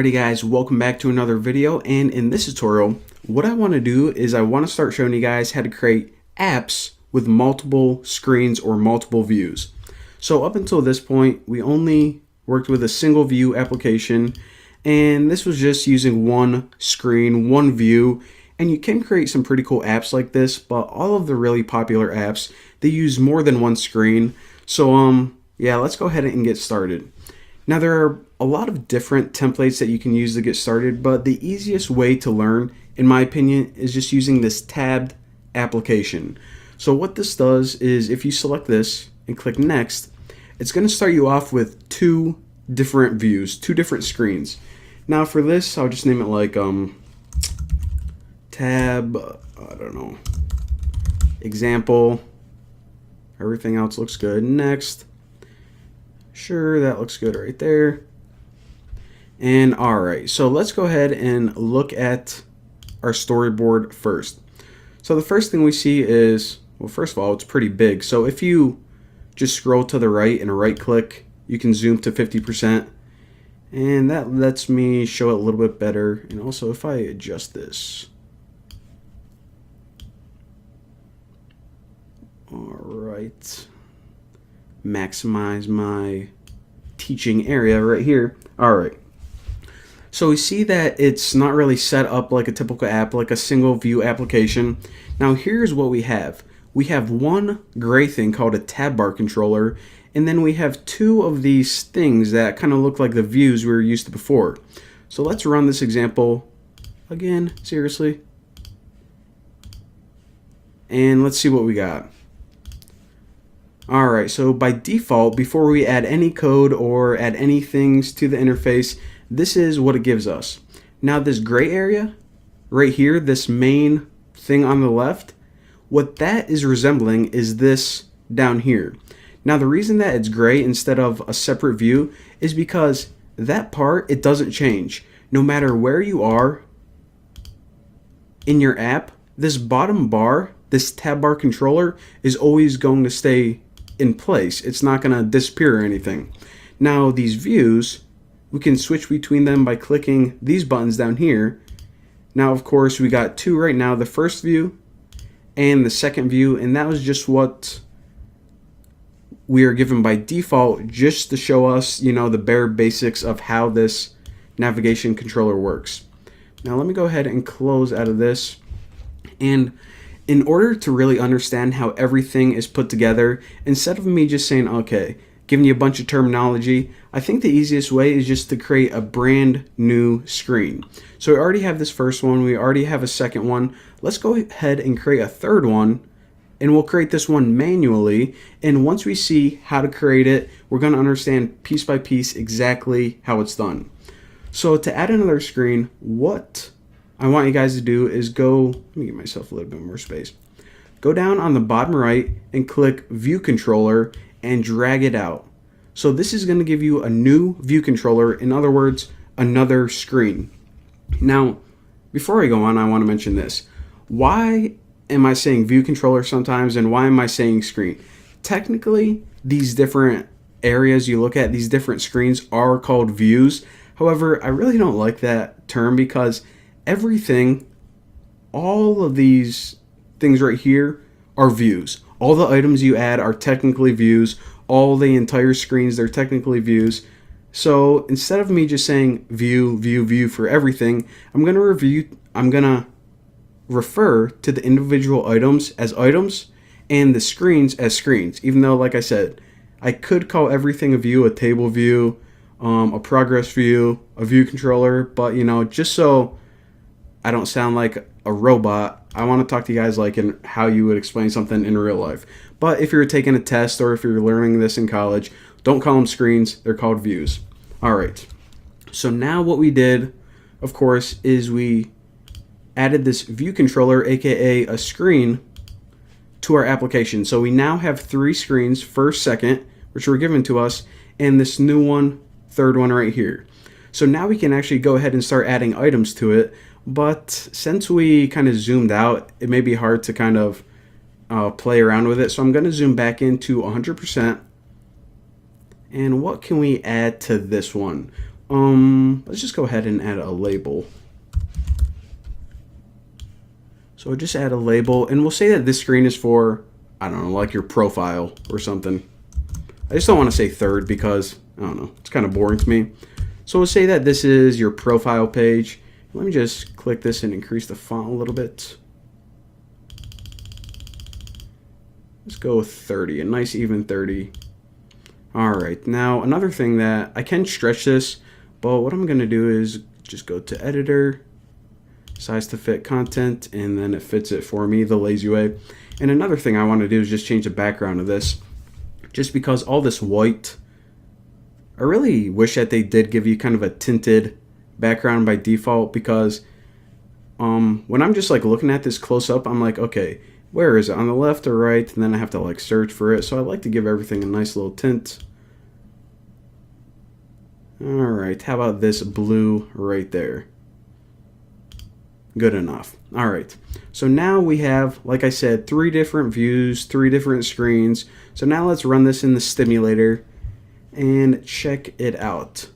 Alrighty guys, welcome back to another video, and in this tutorial, what I want to do is I want to start showing you guys how to create apps with multiple screens or multiple views. So up until this point, we only worked with a single view application, and this was just using one screen, one view, and you can create some pretty cool apps like this, but all of the really popular apps, they use more than one screen. So yeah, let's go ahead and get started. Now there are a lot of different templates that you can use to get started, but the easiest way to learn, in my opinion, is just using this tabbed application. So what this does is if you select this and click next, it's going to start you off with two different views, two different screens. Now for this, I'll just name it like tab, I don't know, example. Everything else looks good. Next. Sure, that looks good right there. And alright, so let's go ahead and look at our storyboard first. So the first thing we see is, well, first of all, it's pretty big. So if you just scroll to the right and right click, you can zoom to 50%. And that lets me show it a little bit better. And also if I adjust this. Alright. Maximize my teaching area right here. Alright. So we see that it's not really set up like a typical app, like a single view application. Now here's what we have. We have one gray thing called a tab bar controller, and then we have two of these things that kind of look like the views we were used to before. So let's run this example again, seriously. And let's see what we got. Alright, so by default, before we add any code or add any things to the interface, this is what it gives us. Now this gray area, right here, this main thing on the left, what that is resembling is this down here. Now the reason that it's gray instead of a separate view is because that part, it doesn't change. No matter where you are in your app, this bottom bar, this tab bar controller, is always going to stay in place. It's not going to disappear or anything. Now these views, we can switch between them by clicking these buttons down here. Now of course we got two right now, the first view and the second view, and that was just what we are given by default, just to show us, you know, the bare basics of how this navigation controller works. Now let me go ahead and close out of this. And in order to really understand how everything is put together, instead of me just saying, okay, giving you a bunch of terminology, I think the easiest way is just to create a brand new screen. So we already have this first one, we already have a second one. Let's go ahead and create a third one, and we'll create this one manually. And once we see how to create it, we're going to understand piece by piece exactly how it's done. So to add another screen, what I want you guys to do is go, let me give myself a little bit more space. Go down on the bottom right and click View Controller and drag it out. So this is going to give you a new view controller, in other words, another screen. Now, before I go on, I want to mention this. Why am I saying view controller sometimes, and why am I saying screen? Technically, these different areas you look at, these different screens, are called views. However, I really don't like that term because everything, all of these things right here are views. All the items you add are technically views. All the entire screens, they're technically views. So instead of me just saying view, view, view for everything, I'm going to refer to the individual items as items and the screens as screens. Even though, like I said, I could call everything a view, a table view, a progress view, a view controller, but you know, just so I don't sound like a robot, I want to talk to you guys like in how you would explain something in real life. But if you're taking a test or if you're learning this in college, don't call them screens, they're called views. Alright, so now what we did, of course, is we added this view controller, aka a screen, to our application. So we now have three screens, first, second, which were given to us, and this new one, third one right here. So now we can actually go ahead and start adding items to it. But since we kind of zoomed out, it may be hard to kind of play around with it. So I'm going to zoom back into 100%. And what can we add to this one? Let's just go ahead and add a label. So just add a label, and we'll say that this screen is for, I don't know, like your profile or something. I just don't want to say third because, I don't know, it's kind of boring to me. So we'll say that this is your profile page. Let me just click this and increase the font a little bit. Let's go with 30, a nice even 30. Alright, now another thing that I can stretch this, but what I'm going to do is just go to editor, size to fit content, and then it fits it for me the lazy way. And another thing I want to do is just change the background of this, just because all this white, I really wish that they did give you kind of a tinted background by default, because when I'm just like looking at this close up, I'm like, okay, where is it, on the left or right? And then I have to like search for it. So I like to give everything a nice little tint. Alright, how about this blue right there? Good enough. Alright, so now we have, like I said, 3 different views, 3 different screens. So now let's run this in the stimulator and check it out.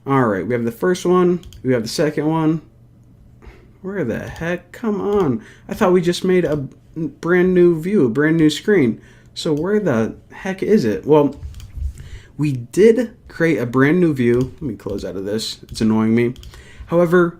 Alright, we have the first one, we have the second one. Where the heck? Come on. I thought we just made a brand new view, a brand new screen. So where the heck is it? Well, we did create a brand new view. Let me close out of this. It's annoying me. However,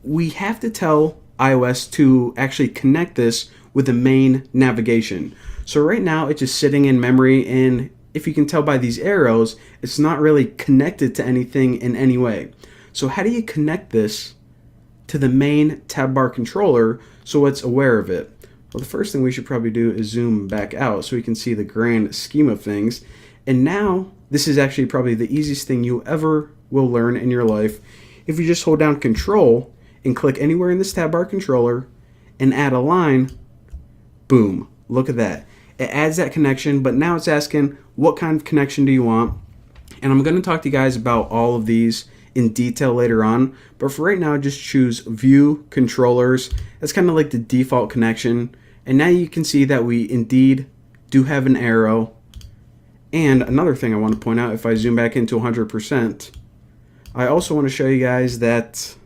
we have to tell iOS to actually connect this with the main navigation. So right now it's just sitting in memory, and if you can tell by these arrows, it's not really connected to anything in any way. So how do you connect this to the main tab bar controller so it's aware of it? Well, the first thing we should probably do is zoom back out so we can see the grand scheme of things. And now this is actually probably the easiest thing you ever will learn in your life. If you just hold down Control and click anywhere in this tab bar controller and add a line, boom, look at that. It adds that connection, but now it's asking what kind of connection do you want. And I'm going to talk to you guys about all of these in detail later on, but for right now just choose view controllers. That's kind of like the default connection, and now you can see that we indeed do have an arrow. And another thing I want to point out, if I zoom back into 100%, I also want to show you guys that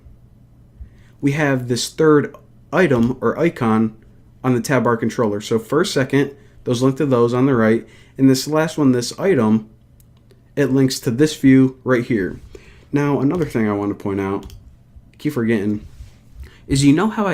we have this third item or icon on the tab bar controller. So first, second, those link to those on the right, and this last one, this item, it links to this view right here. Now, another thing I want to point out, I keep forgetting, is you know how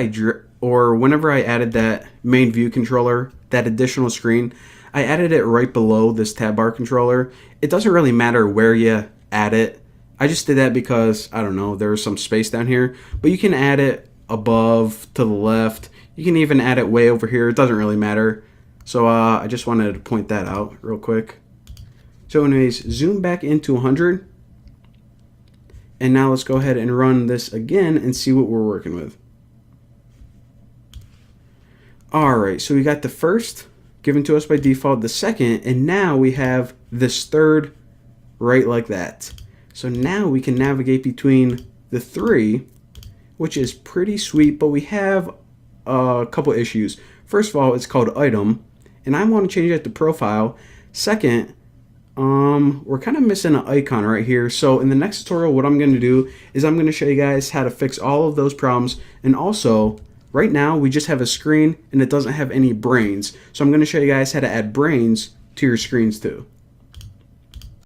whenever I added that main view controller, that additional screen, I added it right below this tab bar controller. It doesn't really matter where you add it. I just did that because, I don't know, there was some space down here, but you can add it above, to the left. You can even add it way over here. It doesn't really matter. So I just wanted to point that out real quick. So anyways, zoom back into 100. And now let's go ahead and run this again and see what we're working with. Alright, so we got the first given to us by default, the second, and now we have this third right like that. So now we can navigate between the 3, which is pretty sweet, but we have a couple issues. First of all, it's called item, and I want to change it to profile. Second, we're kind of missing an icon right here. So in the next tutorial, what I'm going to do is I'm going to show you guys how to fix all of those problems. And also, right now we just have a screen and it doesn't have any brains. So I'm going to show you guys how to add brains to your screens too.